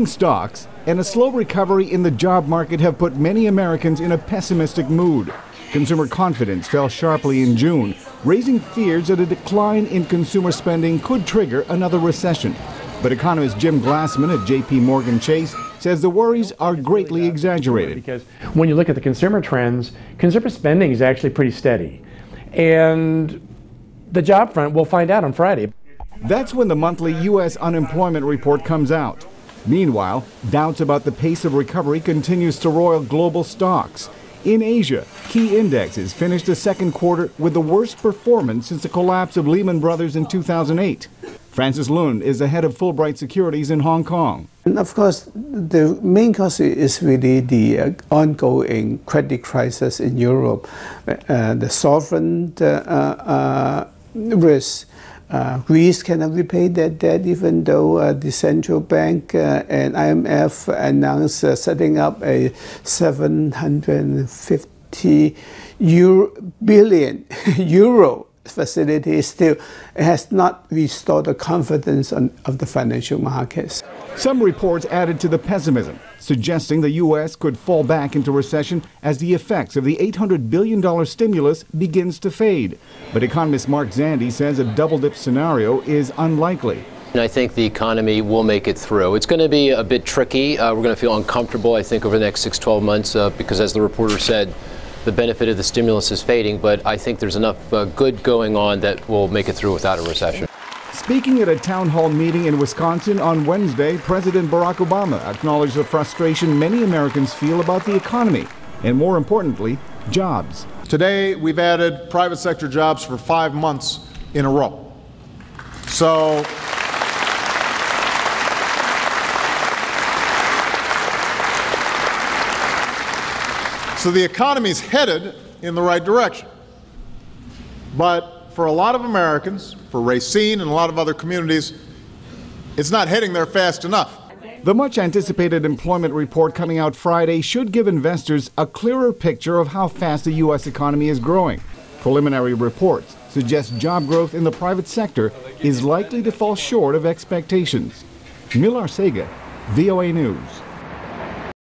Falling stocks and a slow recovery in the job market have put many Americans in a pessimistic mood. Consumer confidence fell sharply in June, raising fears that a decline in consumer spending could trigger another recession. But economist Jim Glassman at J.P. Morgan Chase says the worries are greatly exaggerated. Because when you look at the consumer trends, consumer spending is actually pretty steady. And the job front, we'll find out on Friday. That's when the monthly U.S. unemployment report comes out. Meanwhile, doubts about the pace of recovery continues to roil global stocks. In Asia, key indexes finished the second quarter with the worst performance since the collapse of Lehman Brothers in 2008. Francis Lun is the head of Fulbright Securities in Hong Kong. And of course, the main cause is really the ongoing credit crisis in Europe, the sovereign risk. Greece cannot repay that debt, even though the central bank and IMF announced setting up a 750 billion euro facility. Still, it has not restored the confidence of the financial markets. Some reports added to the pessimism, suggesting the U.S. could fall back into recession as the effects of the $800 billion stimulus begins to fade. But economist Mark Zandi says a double-dip scenario is unlikely. I think the economy will make it through. It's going to be a bit tricky. We're going to feel uncomfortable, I think, over the next 6-12 months because, as the reporter said, the benefit of the stimulus is fading. But I think there's enough good going on that will make it through without a recession. Speaking at a town hall meeting in Wisconsin on Wednesday, President Barack Obama acknowledged the frustration many Americans feel about the economy and, more importantly, jobs. Today, we've added private sector jobs for 5 months in a row. So the economy's headed in the right direction. But for a lot of Americans, for Racine and a lot of other communities, it's not heading there fast enough. The much-anticipated employment report coming out Friday should give investors a clearer picture of how fast the U.S. economy is growing. Preliminary reports suggest job growth in the private sector is likely to fall short of expectations. Arcega, VOA News.